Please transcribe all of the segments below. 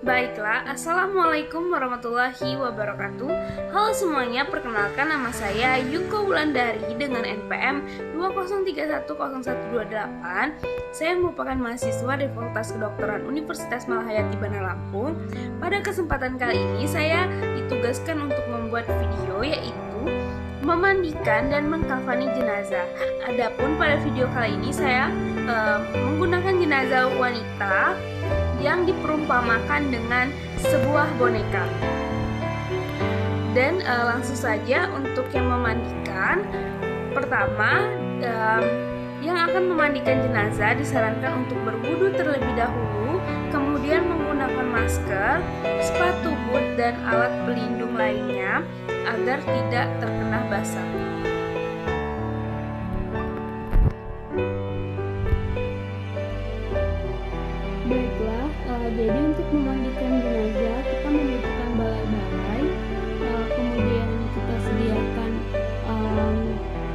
Baiklah, Assalamualaikum warahmatullahi wabarakatuh. Halo semuanya, perkenalkan nama saya Yuko Wulandari dengan NPM 203100128. Saya merupakan mahasiswa di Fakultas Kedokteran Universitas Malahayati Bandar Lampung. Pada kesempatan kali ini saya ditugaskan untuk membuat video, yaitu memandikan dan mengkafani jenazah. Adapun pada video kali ini saya menggunakan jenazah wanita yang diperumpamakan dengan sebuah boneka. Dan langsung saja untuk yang memandikan. Pertama, yang akan memandikan jenazah disarankan untuk berwudu terlebih dahulu, kemudian menggunakan masker, sepatu boot, dan alat pelindung lainnya agar tidak terkena basah. Baiklah, jadi untuk memandikan jenazah kita membutuhkan balai-balai, kemudian kita sediakan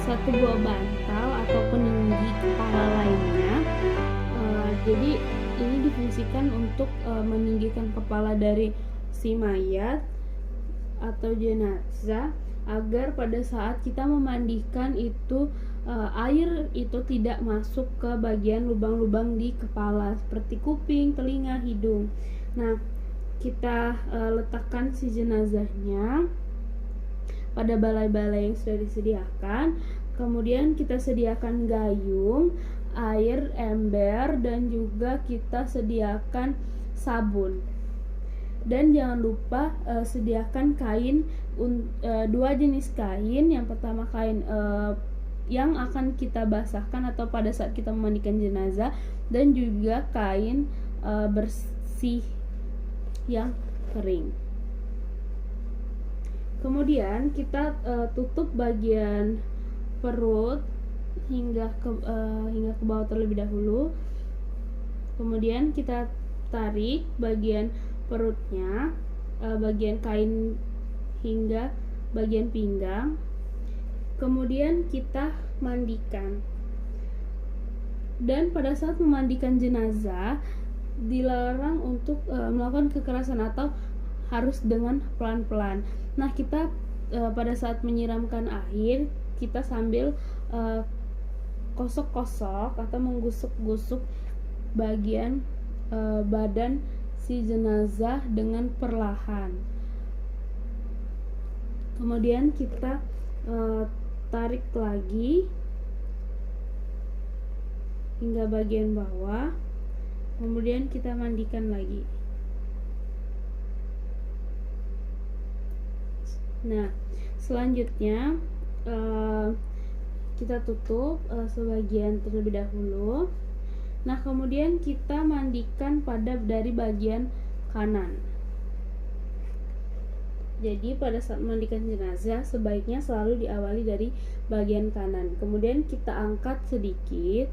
satu buah bantal atau peninggi kepala lainnya. Jadi ini difungsikan untuk meninggikan kepala dari si mayat atau jenazah agar pada saat kita memandikan itu air itu tidak masuk ke bagian lubang-lubang di kepala seperti kuping, telinga, hidung. Nah, kita letakkan si jenazahnya pada balai-balai yang sudah disediakan. Kemudian kita sediakan gayung, air, ember, dan juga kita sediakan sabun. Dan jangan lupa sediakan kain, dua jenis kain. Yang pertama kain yang akan kita basahkan atau pada saat kita memandikan jenazah, dan juga kain bersih yang kering. Kemudian kita tutup bagian perut hingga ke bawah terlebih dahulu. Kemudian kita tarik bagian perutnya, bagian kain hingga bagian pinggang. Kemudian kita mandikan. Dan pada saat memandikan jenazah dilarang untuk melakukan kekerasan atau harus dengan pelan-pelan. Nah, kita pada saat menyiramkan air, kita sambil kosok-kosok atau menggusuk-gusuk bagian badan si jenazah dengan perlahan. Kemudian kita tarik lagi hingga bagian bawah. Kemudian kita mandikan lagi. Nah, selanjutnya kita tutup sebagian terlebih dahulu. Nah, kemudian kita mandikan dari bagian kanan. Jadi pada saat memandikan jenazah sebaiknya selalu diawali dari bagian kanan. Kemudian kita angkat sedikit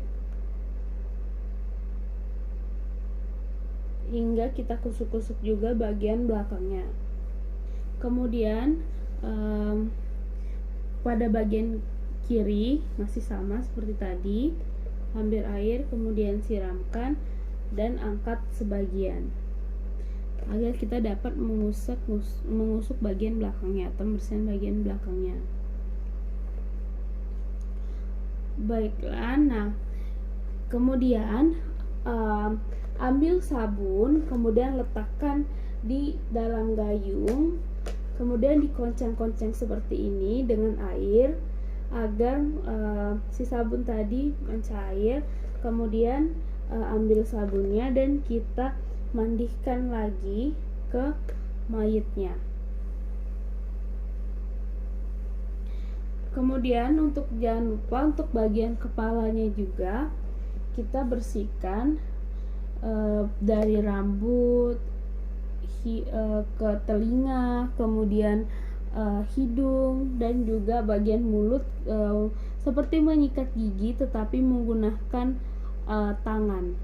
hingga kita kusuk-kusuk juga bagian belakangnya. Kemudian pada bagian kiri masih sama seperti tadi, ambil air, kemudian siramkan dan angkat sebagian agar kita dapat mengusuk bagian belakangnya atau membersihkan bagian belakangnya. Baiklah, nah kemudian ambil sabun, kemudian letakkan di dalam gayung, kemudian dikoncang-koncang seperti ini dengan air agar si sabun tadi mencair. Kemudian ambil sabunnya dan kita mandikan lagi ke mayitnya. Kemudian jangan lupa untuk bagian kepalanya juga kita bersihkan dari rambut ke telinga, kemudian hidung, dan juga bagian mulut seperti menyikat gigi tetapi menggunakan tangan.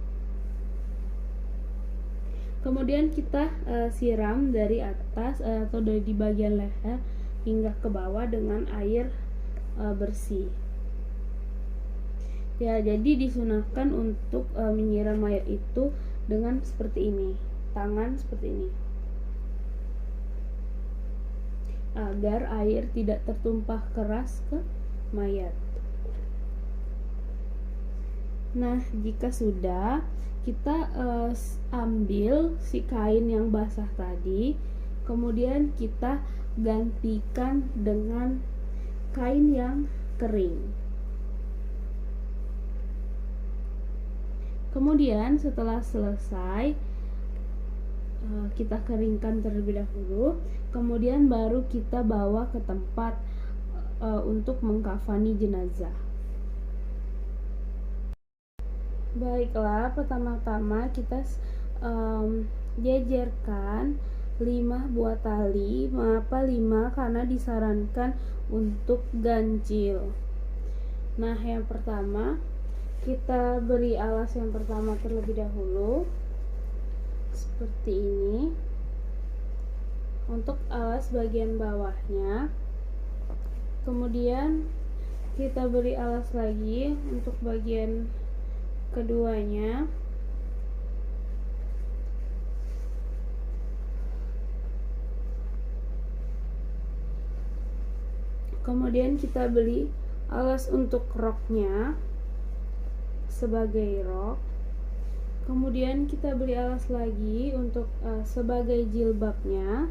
Kemudian kita siram dari atas atau dari di bagian leher hingga ke bawah dengan air bersih. Ya, jadi disunahkan untuk menyiram mayat itu dengan seperti ini. tangan seperti ini agar air tidak tertumpah keras ke mayat. Nah, jika sudah, kita ambil si kain yang basah tadi, kemudian kita gantikan dengan kain yang kering. Kemudian setelah selesai, kita keringkan terlebih dahulu, kemudian baru kita bawa ke tempat untuk mengkafani jenazah. Baiklah, pertama-tama kita jajarkan 5 buah tali. Mengapa 5? Karena disarankan untuk ganjil. Nah, yang pertama kita beri alas yang pertama terlebih dahulu seperti ini. Untuk alas bagian bawahnya, kemudian kita beri alas lagi untuk bagian keduanya. Kemudian kita beli alas untuk roknya sebagai rok. Kemudian kita beli alas lagi untuk sebagai jilbabnya.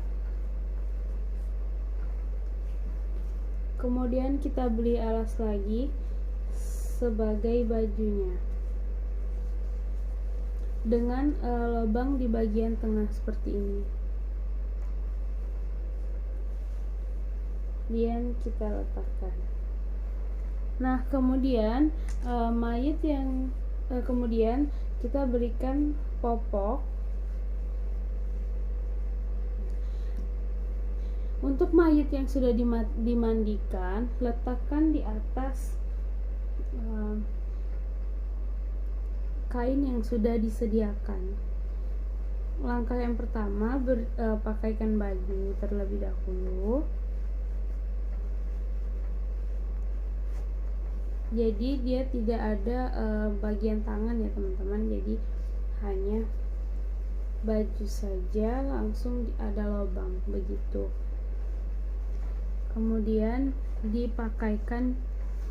Kemudian kita beli alas lagi sebagai bajunya, dengan lubang di bagian tengah seperti ini. Kemudian kita letakkan. Nah, kemudian mayat yang kemudian kita berikan popok. Untuk mayat yang sudah dimandikan, letakkan di atas kain yang sudah disediakan. Langkah yang pertama, pakaikan baju terlebih dahulu. Jadi dia tidak ada bagian tangan ya teman-teman, jadi hanya baju saja, langsung ada lubang begitu. Kemudian dipakaikan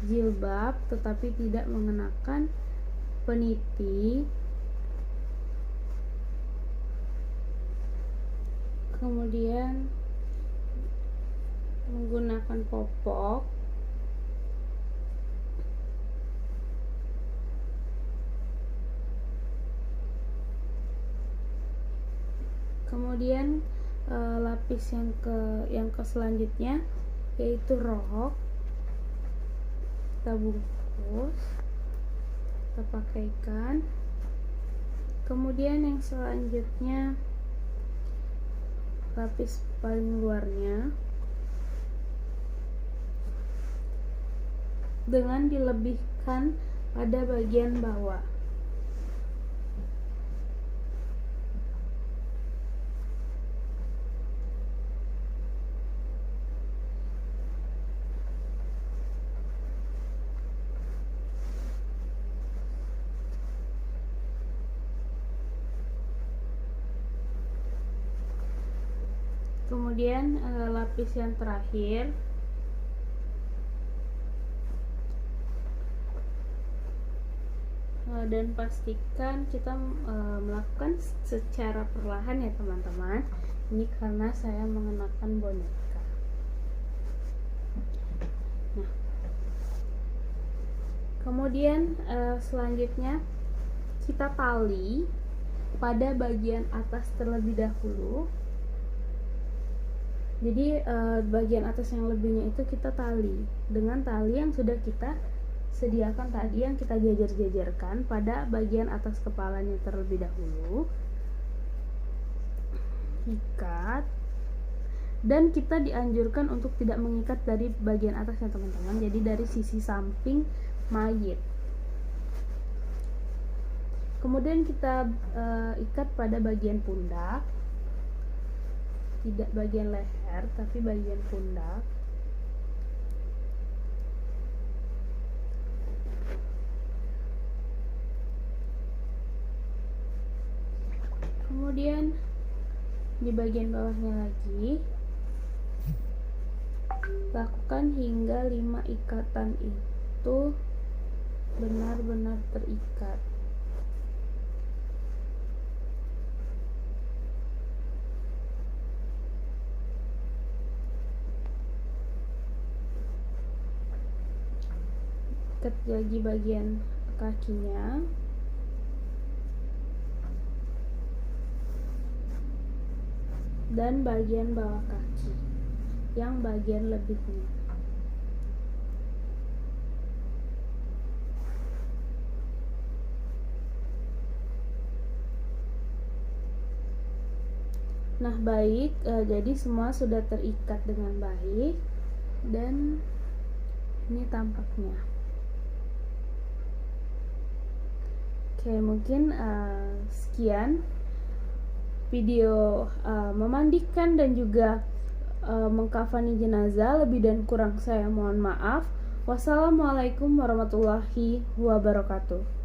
jilbab tetapi tidak mengenakan peniti. Kemudian menggunakan popok. Kemudian lapis yang ke selanjutnya yaitu rok. Kita bungkus, kita pakaikan. Kemudian yang selanjutnya lapis paling luarnya dengan dilebihkan pada bagian bawah. Kemudian lapis yang terakhir dan pastikan kita melakukan secara perlahan ya teman-teman. Ini karena saya mengenakan boneka. Nah, kemudian selanjutnya kita tali pada bagian atas terlebih dahulu. Jadi bagian atas yang lebihnya itu kita tali dengan tali yang sudah kita sediakan tadi, yang kita jajar-jajarkan pada bagian atas kepalanya terlebih dahulu. Ikat, dan kita dianjurkan untuk tidak mengikat dari bagian atas ya teman-teman, jadi dari sisi samping mayit. Kemudian kita ikat pada bagian pundak, tidak bagian leher tapi bagian pundak. Kemudian di bagian bawahnya lagi lakukan hingga 5 ikatan itu benar-benar terikat. Ikat lagi bagian kakinya. Dan bagian bawah kaki yang bagian lebihnya. Nah, baik, jadi semua sudah terikat dengan baik dan ini tampaknya. Oke, mungkin sekian video memandikan dan juga mengkafani jenazah. Lebih dan kurang saya mohon maaf. Wassalamualaikum warahmatullahi wabarakatuh.